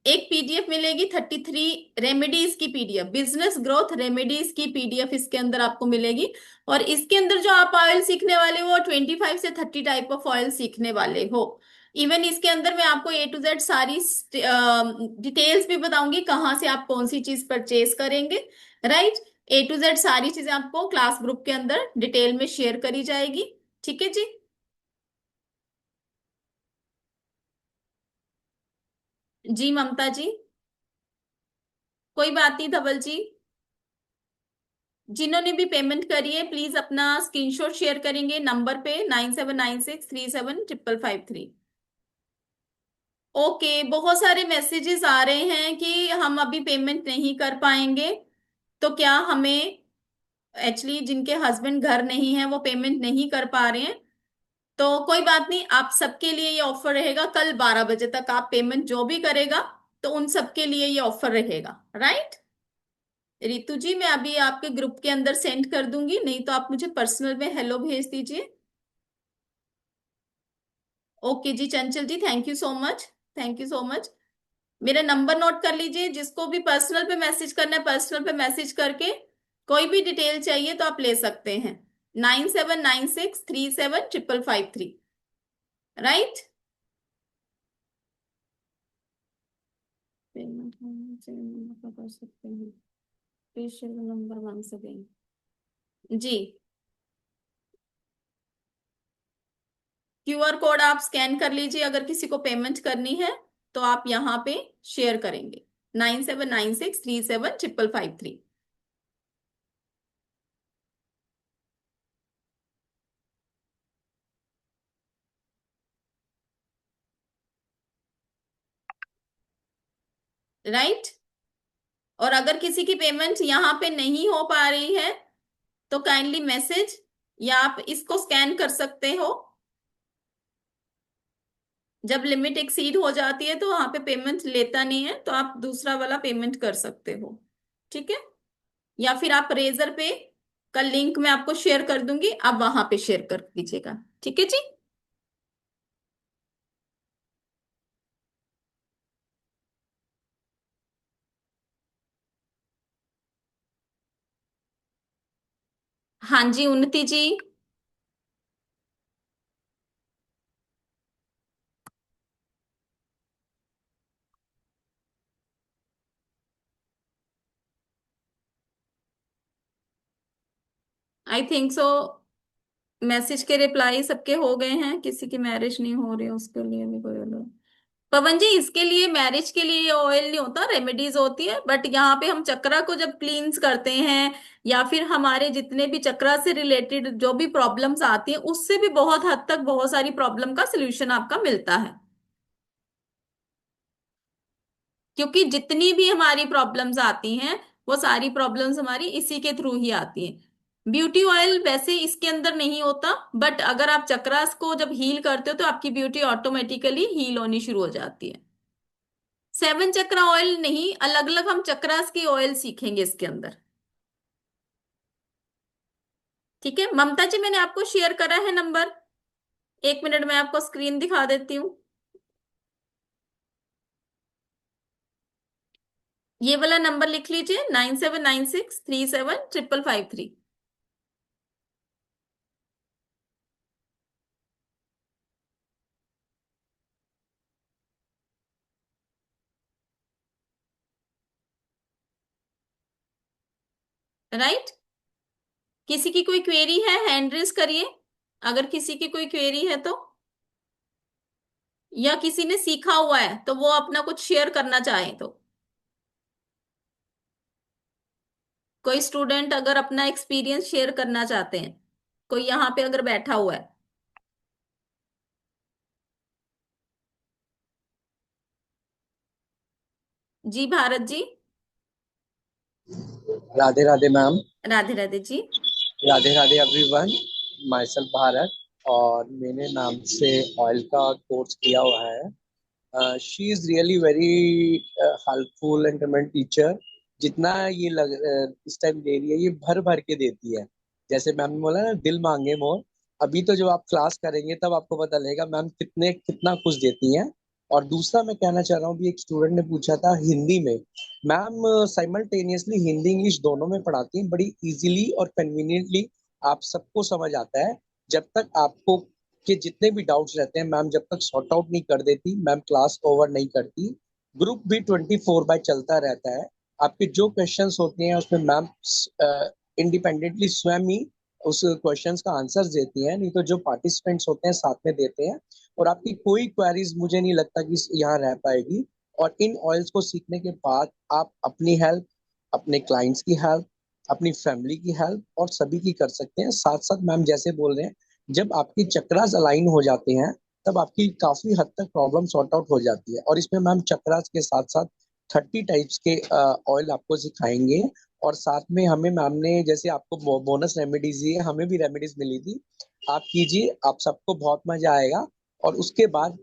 S1: एक पीडीएफ मिलेगी 33 रेमेडीज की पीडीएफ, बिजनेस ग्रोथ रेमेडीज की पीडीएफ इसके अंदर आपको मिलेगी। और इसके अंदर जो आप ऑयल सीखने वाले हो 25 से 30 टाइप ऑफ ऑयल सीखने वाले हो। इवन इसके अंदर मैं आपको A to Z सारी डिटेल्स भी बताऊंगी, कहाँ से आप कौन सी चीज परचेज करेंगे, राइट। A to Z सारी चीजें आपको क्लास ग्रुप के अंदर डिटेल में शेयर करी जाएगी, ठीक है जी। जी ममता जी, कोई बात नहीं धवल जी। जिन्होंने भी पेमेंट करी है प्लीज अपना स्क्रीनशॉट शेयर करेंगे नंबर पे 9796375553। ओके, बहुत सारे मैसेजेस आ रहे हैं कि हम अभी पेमेंट नहीं कर पाएंगे, तो क्या हमें, एक्चुअली जिनके हस्बैंड घर नहीं है वो पेमेंट नहीं कर पा रहे हैं, तो कोई बात नहीं, आप सबके लिए ये ऑफर रहेगा। कल 12 बजे तक आप पेमेंट जो भी करेगा तो उन सबके लिए ये ऑफर रहेगा, राइट। रितु जी मैं अभी आपके ग्रुप के अंदर सेंड कर दूंगी, नहीं तो आप मुझे पर्सनल में हेलो भेज दीजिए। ओके जी Chanchal ji, thank you so much, thank you so much. मेरा नंबर नोट कर लीजिए, जिसको भी पर्सनल पे मैसेज करना है पर्सनल पे मैसेज करके कोई भी डिटेल चाहिए तो आप ले सकते हैं। 9796375553, राइट। पेमेंट कर सकते हैं, please share number once again. जी, क्यूआर कोड आप स्कैन कर लीजिए, अगर किसी को पेमेंट करनी है तो आप यहाँ पे शेयर करेंगे 9796375553, राइट। और अगर किसी की पेमेंट यहाँ पे नहीं हो पा रही है तो काइंडली मैसेज, या आप इसको स्कैन कर सकते हो। जब लिमिट एक्सीड हो जाती है तो वहां पे पेमेंट लेता नहीं है, तो आप दूसरा वाला पेमेंट कर सकते हो, ठीक है। या फिर आप रेजर पे का लिंक मैं आपको शेयर कर दूंगी, आप वहां पे शेयर कर दीजिएगा, ठीक है जी। हाँ जी उन्नति जी, आई थिंक सो मैसेज के रिप्लाई सबके हो गए हैं, किसी की मैरिज नहीं हो रही है उसके लिए भी कोई अलग। पवन जी इसके लिए, मैरिज के लिए ये ऑयल नहीं होता, रेमेडीज होती है। बट यहाँ पे हम चक्रा को जब क्लींस करते हैं या फिर हमारे जितने भी चक्रा से रिलेटेड जो भी प्रॉब्लम्स आती हैं, उससे भी बहुत हद तक बहुत सारी प्रॉब्लम का सोल्यूशन आपका मिलता है। क्योंकि जितनी भी हमारी प्रॉब्लम्स आती हैं वो सारी प्रॉब्लम्स हमारी इसी के थ्रू ही आती हैं। ब्यूटी ऑयल वैसे इसके अंदर नहीं होता, बट अगर आप चक्रास को जब हील करते हो तो आपकी ब्यूटी ऑटोमेटिकली हील होनी शुरू हो जाती है। 7 चक्रा ऑयल नहीं, अलग अलग हम चक्रास की ऑयल सीखेंगे इसके अंदर, ठीक है। ममता जी मैंने आपको शेयर करा है नंबर, 1 मिनट में आपको स्क्रीन दिखा देती हूँ। ये वाला नंबर लिख लीजिए 9796375553। राइट। किसी की कोई क्वेरी है, हैंड रेज करिए अगर किसी की कोई क्वेरी है तो, या किसी ने सीखा हुआ है तो वो अपना कुछ शेयर करना चाहे तो। कोई स्टूडेंट अगर अपना एक्सपीरियंस शेयर करना चाहते हैं, कोई यहाँ पे अगर बैठा हुआ है। जी भारत जी।
S7: राधे राधे मैम।
S1: राधे राधे जी।
S7: Radhe Radhe everyone. Myself Bharat, और मैंने नाम से ऑयल का कोर्स किया हुआ है। She is really very helpful and comment teacher. जितना ये इस टाइम दे रही है, ये भर भर के देती है। जैसे मैम ने बोला ना, दिल मांगे मोर। अभी तो जब आप क्लास करेंगे तब आपको पता लगेगा मैम कितना कुछ देती हैं। और दूसरा मैं कहना चाह रहा हूँ, भी एक स्टूडेंट ने पूछा था हिंदी में। मैम साइमल्टेनियसली हिंदी इंग्लिश दोनों में पढ़ाती हैं, बड़ी इजीली और कन्वीनियंटली। आप सबको समझ आता है। जब तक आपको के जितने भी डाउट्स रहते हैं, मैम जब तक सॉर्ट आउट नहीं कर देती, मैम क्लास ओवर नहीं करती। ग्रुप भी 24/7 चलता रहता है। आपके जो क्वेश्चंस होते हैं उसमें मैम इंडिपेंडेंटली स्वयं ही उस क्वेश्चंस का आंसर देती हैं, नहीं तो जो पार्टिसिपेंट्स होते हैं साथ में देते हैं। और आपकी कोई क्वेरीज मुझे नहीं लगता कि यहाँ रह पाएगी। और इन ऑयल्स को सीखने के बाद आप अपनी हेल्प, अपने क्लाइंट्स की हेल्प, अपनी फैमिली की हेल्प और सभी की कर सकते हैं। साथ साथ मैम जैसे बोल रहे हैं, जब आपकी चक्रास अलाइन हो जाते हैं तब आपकी काफी हद तक प्रॉब्लम सॉर्ट आउट हो जाती है। और इसमें मैम चक्रास के साथ साथ 30 टाइप्स के ऑयल आपको सिखाएंगे। और साथ में हमें मैम ने, जैसे आपको बोनस रेमेडीज दी है, हमें भी रेमेडीज मिली थी। आप कीजिए, आप सबको बहुत मजा आएगा। और उसके बाद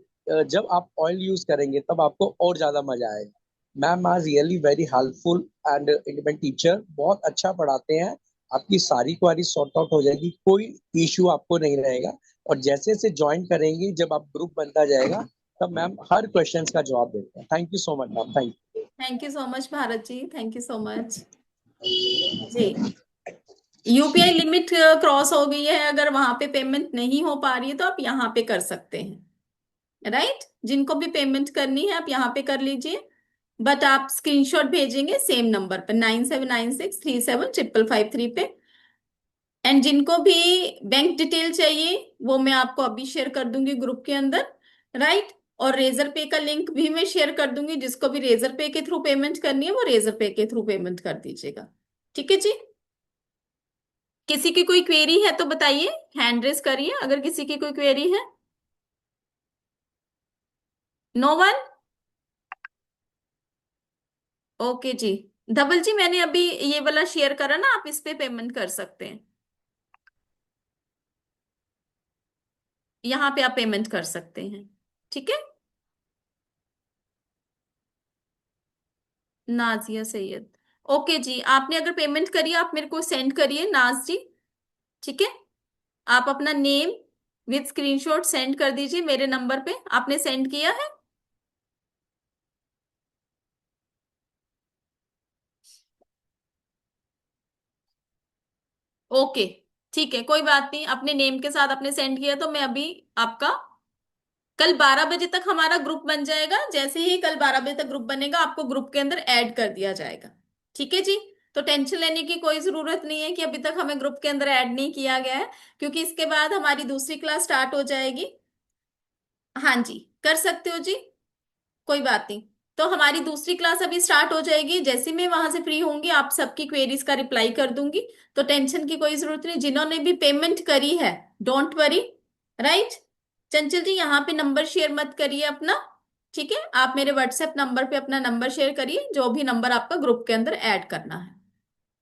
S7: जब आप ऑयल यूज करेंगे तब आपको और ज्यादा मजा आएगा। Ma'am are really very helpful and independent teacher, बहुत अच्छा पढ़ाते हैं। आपकी सारी क्वारी सॉर्ट आउट हो जाएगी, कोई इश्यू आपको नहीं रहेगा। और जैसे जैसे ज्वाइन करेंगे, जब आप ग्रुप बनता जाएगा, तब मैम हर क्वेश्चंस का जवाब देते हैं। Thank you so much ma'am, thank
S1: thank you so much Bharat ji, thank you so much जी। यूपीआई लिमिट क्रॉस हो गई है, अगर वहां पे पेमेंट नहीं हो पा रही है तो आप यहाँ पे कर सकते हैं। राइट, जिनको भी पेमेंट करनी है आप यहाँ पे कर लीजिए। बट आप स्क्रीनशॉट भेजेंगे सेम नंबर पर 9796375553 पे। एंड जिनको भी बैंक डिटेल चाहिए वो मैं आपको अभी शेयर कर दूंगी ग्रुप के अंदर। राइट। और रेजर पे का लिंक भी मैं शेयर कर दूंगी, जिसको भी रेजर पे के थ्रू पेमेंट करनी है वो रेजर पे के थ्रू पेमेंट कर दीजिएगा। ठीक है जी। किसी की कोई क्वेरी है तो बताइए, हैंड रेस करिए अगर किसी की कोई क्वेरी है। No one. ओके जी। धवल जी, मैंने अभी ये वाला शेयर करा ना, आप इस पे पेमेंट कर सकते हैं। यहाँ पे आप पेमेंट कर सकते हैं। ठीक है। नाजिया सैयद। ओके जी, आपने अगर पेमेंट करी आप मेरे को सेंड करिए नाज जी। ठीक है। आप अपना नेम विद स्क्रीनशॉट सेंड कर दीजिए मेरे नंबर पे। आपने सेंड किया है? ओके, ठीक है, कोई बात नहीं। अपने नेम के साथ आपने सेंड किया तो मैं अभी आपका कल 12 बजे तक हमारा ग्रुप बन जाएगा। जैसे ही कल 12 बजे तक ग्रुप बनेगा आपको ग्रुप के अंदर ऐड कर दिया जाएगा। ठीक है जी। तो टेंशन लेने की कोई जरूरत नहीं है कि अभी तक हमें ग्रुप के अंदर ऐड नहीं किया गया है, क्योंकि इसके बाद हमारी दूसरी क्लास स्टार्ट हो जाएगी। हाँ जी, कर सकते हो जी, कोई बात नहीं। तो हमारी दूसरी क्लास अभी स्टार्ट हो जाएगी, जैसे मैं वहां से फ्री होंगी आप सबकी क्वेरीज का रिप्लाई कर दूंगी। तो टेंशन की कोई जरूरत नहीं, जिन्होंने भी पेमेंट करी है डोंट वरी। राइट। चंचल जी, यहाँ पे नंबर शेयर मत करिए अपना। ठीक है, आप मेरे व्हाट्सएप नंबर पे अपना नंबर शेयर करिए, जो भी नंबर आपका ग्रुप के अंदर ऐड करना है।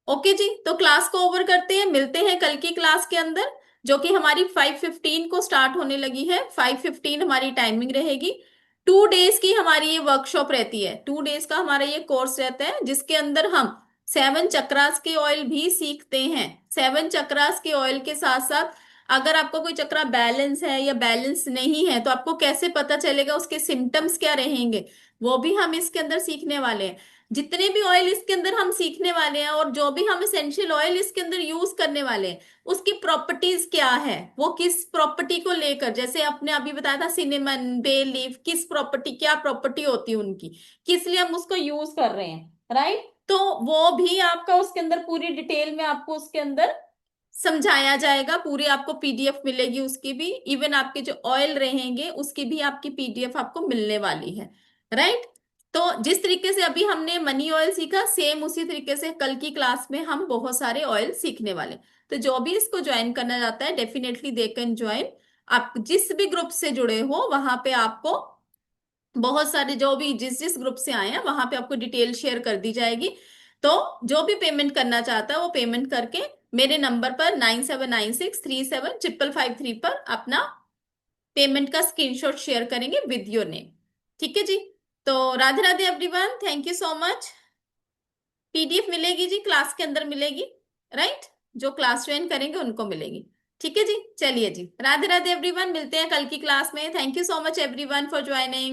S1: ओके जी, तो क्लास को ओवर करते हैं, मिलते हैं कल की क्लास के अंदर, जो कि हमारी 5:15 को स्टार्ट होने लगी है। 5:15 हमारी टाइमिंग रहेगी। 2 डेज की हमारी ये वर्कशॉप रहती है, 2 डेज का हमारा ये कोर्स रहता है, जिसके अंदर हम 7 चक्रास के ऑयल भी सीखते हैं। 7 चक्रास के ऑयल के साथ साथ अगर आपको कोई चक्रा बैलेंस है या बैलेंस नहीं है तो आपको कैसे पता चलेगा, उसके सिम्टम्स क्या रहेंगे, वो भी हम इसके अंदर सीखने वाले हैं। जितने भी ऑयल इसके अंदर हम सीखने वाले हैं और जो भी हम एसेंशियल ऑयल इसके अंदर यूज करने वाले हैं, उसकी प्रॉपर्टीज क्या है, वो किस प्रॉपर्टी को लेकर, जैसे आपने अभी बताया था सिनेमन बे लीफ, किस प्रॉपर्टी, क्या प्रॉपर्टी होती है उनकी, किस लिए हम उसको यूज कर रहे हैं। राइट। तो वो भी आपका उसके अंदर पूरी डिटेल में आपको उसके अंदर समझाया जाएगा, पूरी आपको पीडीएफ मिलेगी उसकी भी। इवन आपके जो ऑयल रहेंगे उसकी भी आपकी पीडीएफ आपको मिलने वाली है, राइट। तो जिस तरीके से अभी हमने मनी ऑयल सीखा, सेम उसी तरीके से कल की क्लास में हम बहुत सारे ऑयल सीखने वाले। तो जो भी इसको ज्वाइन करना चाहता है डेफिनेटली दे कैन ज्वाइन। आप जिस भी ग्रुप से जुड़े हो वहां पे आपको बहुत सारे, जो भी जिस जिस ग्रुप से आए हैं वहां पे आपको डिटेल शेयर कर दी जाएगी। तो जो भी पेमेंट करना चाहता है वो पेमेंट करके मेरे नंबर पर 9796375553 पर अपना पेमेंट का स्क्रीनशॉट शेयर करेंगे विद योर नेम। ठीक है जी। तो Radhe Radhe everyone, thank you so much. PDF मिलेगी जी, क्लास के अंदर मिलेगी, राइट। जो क्लास ज्वाइन करेंगे उनको मिलेगी। ठीक है जी, चलिए जी, राधे राधे एवरीवन, मिलते हैं कल की क्लास में। Thank you so much everyone for joining.